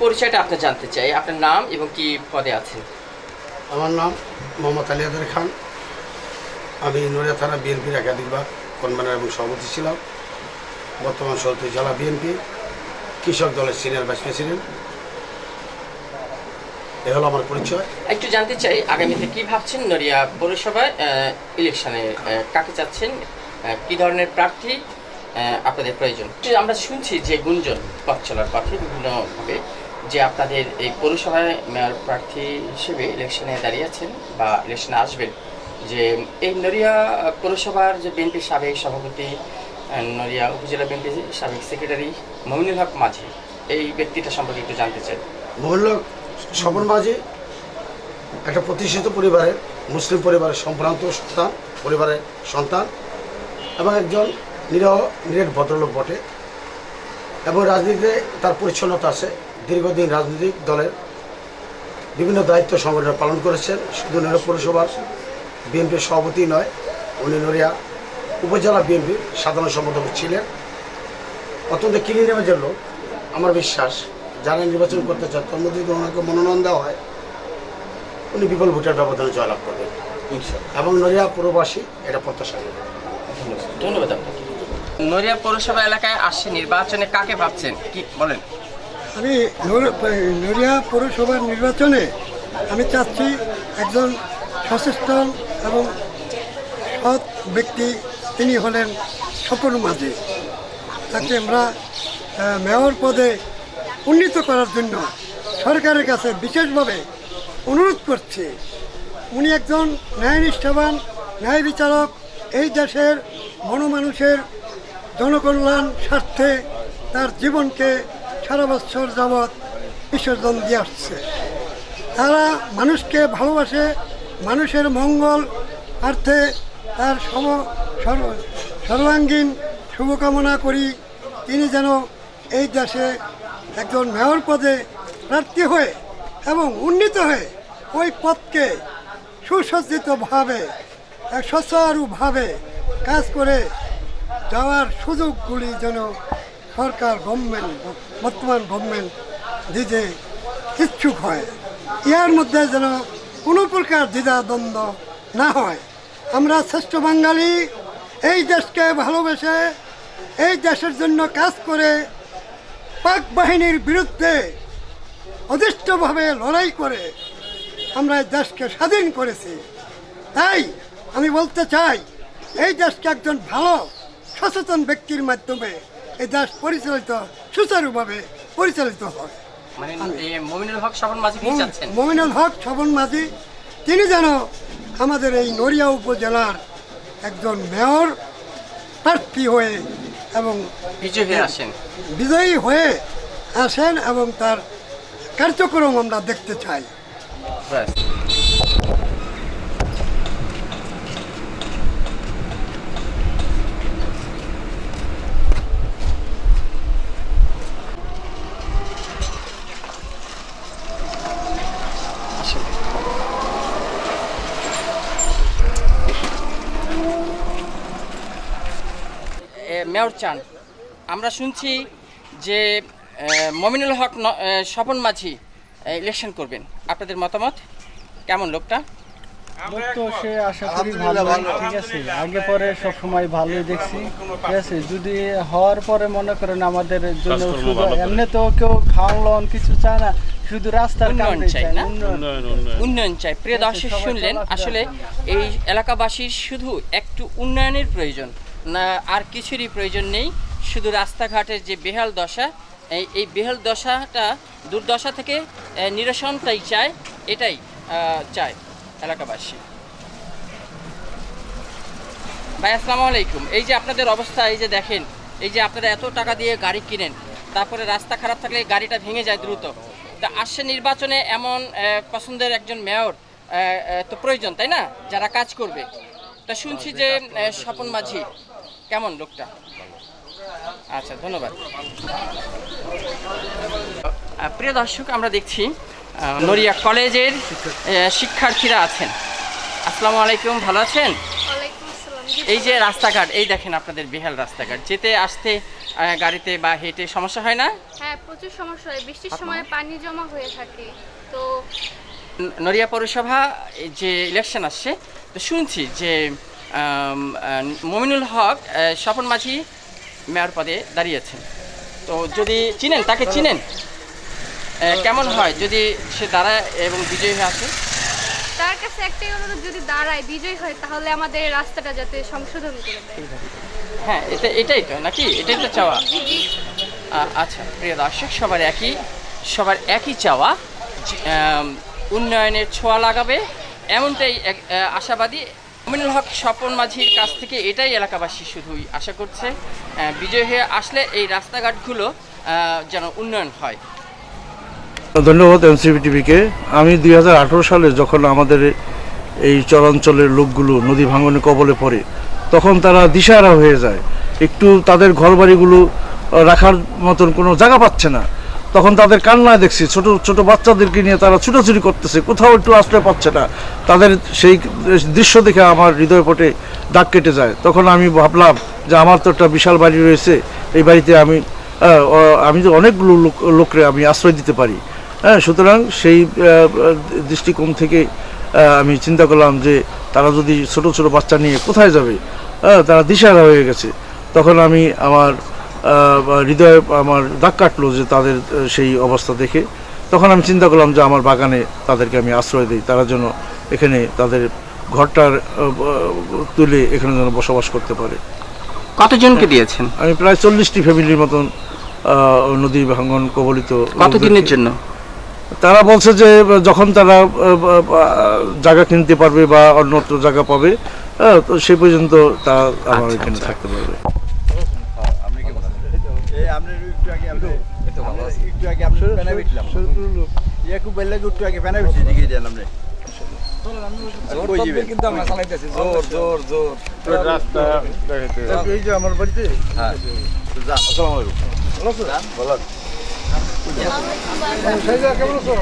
পরিচয়টা আপনি জানতে চাই, আপনার নাম এবং কি পদে আছেন? আমার নাম মোহাম্মদ আলিয়াদের খান। আমি নড়িয়া থানা বিএনপির একাধিকবার কনভেনর এবং সভাপতি ছিলাম। বর্তমান সভাপতি জেলা বিএনপি কৃষক দলের সিনিয়র ভাইস প্রেসিডেন্ট। এ হলো আমার পরিচয়। একটু জানতে চাই, আগামীতে কি ভাবছেন নড়িয়া পৌরসভায় ইলেকশনে কাকে চাচ্ছেন, কি ধরনের প্রার্থী আপনাদের প্রয়োজন? আমরা শুনছি যে গুঞ্জন পথ চলার পথে বিভিন্নভাবে যে আপনাদের এই পৌরসভায় মেয়র প্রার্থী হিসেবে ইলেকশনে দাঁড়িয়েছেন বা ইলেকশনে আসবেন, যে এই নড়িয়া পৌরসভার যে বিএনপির সাবেক সভাপতি, নড়িয়া উপজেলা বিএনপির সাবেক সেক্রেটারি মমিনুল হক মাঝি, এই ব্যক্তিটা সম্পর্কে একটু জানতে চাই। মহিলা স্বপন মাঝি একটা প্রতিষ্ঠিত পরিবারের, মুসলিম পরিবারের সম্ভ্রান্ত সন্তান, পরিবারের সন্তান এবং একজন নিরেট ভদ্রলোক বটে এবং রাজনীতিতে তার পরিচ্ছন্নতা আছে। দীর্ঘদিন রাজনৈতিক দলের বিভিন্ন দায়িত্ব সংগঠনে পালন করেছেন। শুধু নড়িয়া পৌরসভার বিএনপির সভাপতি নয়, উনি নড়িয়া উপজেলা বিএনপির সাধারণ সম্পাদক ছিলেন। অত্যন্ত ক্লিন ইমেজের লোক। আমার বিশ্বাস যারা নির্বাচন করতে চান তার মধ্যে যদি ওনাকে মনোনয়ন দেওয়া হয়, উনি বিপুল ভোটের ব্যবধানে জয়লাভ করবেন এবং নড়িয়া পুরবাসী এটা প্রত্যাশা করেন। ধন্যবাদ আপনাকে। নড়িয়া পৌরসভা এলাকায় আসছে নির্বাচনে কাকে ভাবছেন, কি বলেন? আমি নড়িয়া পৌরসভার নির্বাচনে আমি চাচ্ছি একজন সচেতন এবং সৎ ব্যক্তি, তিনি হলেন স্বপন মাঝি। তাকে আমরা মেয়র পদে উন্নীত করার জন্য সরকারের কাছে বিশেষভাবে অনুরোধ করছি। উনি একজন ন্যায়নিষ্ঠাবান ন্যায় বিচারক, এই দেশের গণমানুষের জনকল্যাণ স্বার্থে তার জীবনকে সারা বছর যাবৎ বিসর্জন দিয়ে আসছে। তারা মানুষকে ভালোবাসে, মানুষের মঙ্গল অর্থে তার সর্বাঙ্গীন শুভকামনা করি। তিনি যেন এই দেশে একজন মেয়র পদে প্রার্থী হয়ে এবং উন্নীত হয়ে ওই পদকে সুসজ্জিতভাবে সুচারুভাবে কাজ করে যাওয়ার সুযোগগুলি যেন সরকার বর্তমান গভর্নমেন্ট দিতে ইচ্ছুক হয়। ইহার মধ্যে যেন কোনো প্রকার দ্বিধাদ্বন্দ্ব না হয়। আমরা শ্রেষ্ঠ বাঙালি, এই দেশকে ভালোবেসে এই দেশের জন্য কাজ করে পাক বাহিনীর বিরুদ্ধে অদৃষ্টভাবে লড়াই করে আমরা এই দেশকে স্বাধীন করেছি। তাই আমি বলতে চাই, এই দেশকে একজন ভালো সচেতন ব্যক্তির মাধ্যমে এই দেশ সুচারুভাবে পরিচালিত হয়। মানে মমিনুল হক স্বপন মাঝি কি চাচ্ছেন? মমিনুল হক স্বপন মাঝি তিনি যেন আমাদের এই নড়িয়া উপজেলার একজন মেয়র প্রার্থী হয়ে এবং বিজয়ী হয়ে আসেন এবং তার কার্যক্রম আমরা দেখতে চাই। মেয়র চান, আমরা শুনছি যে মমিনুল হক স্বপন মাঝি ইলেকশন করবেন, আপনাদের মতামত কেমন? লোকটা তো সে আশা করি ভালো, ঠিক আছে। আগে পরে সব সময় ভালোই দেখছি, ঠিক আছে। যদি হওয়ার পরে মনে করেন আমাদের জন্য শুধু এমনি তো কেউ খাওয়ান কিছু চায় না, শুধু রাস্তার উন্নয়ন চাই না, উন্নয়ন চাই। প্রিয় দর্শক শুনলেন, আসলে এই এলাকাবাসীর শুধু একটু উন্নয়নের প্রয়োজন না, আর কিছুরই প্রয়োজন নেই। শুধু রাস্তাঘাটের যে বেহাল দশা, এই বেহাল দশাটা, দুর্দশা থেকে নিরসনটাই চায়, এটাই চায় এলাকাবাসী। ভাই আসসালামু আলাইকুম। এই যে আপনাদের অবস্থা, এই যে দেখেন, এই যে আপনারা এত টাকা দিয়ে গাড়ি কিনেন, তারপরে রাস্তা খারাপ থাকলে গাড়িটা ভেঙে যায় দ্রুত। তা আসছে নির্বাচনে এমন পছন্দের একজন মেয়র তো প্রয়োজন, তাই না, যারা কাজ করবে। তা শুনছি যে স্বপন মাঝি, কেমন লোকটা? আচ্ছা, ধন্যবাদ। প্রিয় দর্শক, আমরা দেখছি নড়িয়া কলেজের শিক্ষার্থীরা আছেন। আসসালামু আলাইকুম, ভালো আছেন? এই যে রাস্তাঘাট, এই দেখেন আপনাদের বেহাল রাস্তাঘাট, যেতে আসতে গাড়িতে বা হেঁটে সমস্যা হয় না? হ্যাঁ, প্রচুর সমস্যা হয়, বৃষ্টির সময় পানি জমা হয়ে থাকে। তো নড়িয়া পৌরসভা যে ইলেকশন আসছে, তো শুনছি যে মমিনুল হক স্বপন মাঝি মেয়র পদে দাঁড়িয়েছেন। তো যদি চিনেন, তাকে চিনেন, কেমন হয় যদি সে দাঁড়ায় এবং বিজয়ী হয়ে আসে? তার কাছে একটাই অনুরোধ, যদি দাঁড়ায় বিজয় হয় তাহলে আমাদের রাস্তাটা যাতে সংশোধন করে দেয়। হ্যাঁ, এটাই তো নাকি, এটাই তো চাওয়া। আচ্ছা প্রিয় দর্শক, সবার একই চাওয়া, উন্নয়নের ছোঁয়া লাগাবে, এমনটাই আশাবাদী মমিনুল হক স্বপন মাঝির কাছ থেকে। এটাই এলাকাবাসী শুধুই আশা করছে, বিজয় হয়ে আসলে এই রাস্তাঘাটগুলো যেন উন্নয়ন হয়। ধন্যবাদ এমসিবি টিভিকে। আমি 2018 সালে যখন আমাদের এই চরাঞ্চলের লোকগুলো নদী ভাঙনে কবলে পড়ে, তখন তারা দিশাহারা হয়ে যায়, একটু তাদের ঘরবাড়িগুলো রাখার মতন কোনো জায়গা পাচ্ছে না। তখন তাদের কান্নায় দেখছি, ছোট ছোট বাচ্চাদেরকে নিয়ে তারা ছুটোছুটি করতেছে, কোথাও একটু আশ্রয় পাচ্ছে না। তাদের সেই দৃশ্য দেখে আমার হৃদয় পটে দাগ কেটে যায়। তখন আমি ভাবলাম যে আমার তো একটা বিশাল বাড়ি রয়েছে, এই বাড়িতে আমি তো অনেকগুলো লোককে আমি আশ্রয় দিতে পারি। হ্যাঁ, সুতরাং সেই দৃষ্টিকোণ থেকে আমি চিন্তা করলাম যে তারা যদি ছোট ছোট বাচ্চা নিয়ে কোথায় যাবে, তারা দিশাহারা হয়ে গেছে। তখন আমি আমার হৃদয়ে আমার দাগ কাটলো যে তাদের সেই অবস্থা দেখে। তখন আমি চিন্তা করলাম যে আমার বাগানে তাদেরকে আমি আশ্রয় দিই, তারা যেন এখানে তাদের ঘরটার তুলে এখানে যেন বসবাস করতে পারে। কতজনকে দিয়েছেন? আমি প্রায় 40টি ফ্যামিলির মতন নদী ভাঙন কবলিত। কতদিনের জন্য? তারা বলছে যে যখন তারা জায়গা কিনতে পারবে বা অন্যত্র জায়গা পাবে, তো সেই পর্যন্ত তারা আমার এখানে থাকতে পারবে। এই যে আমার বাড়িতে কেমন আছো?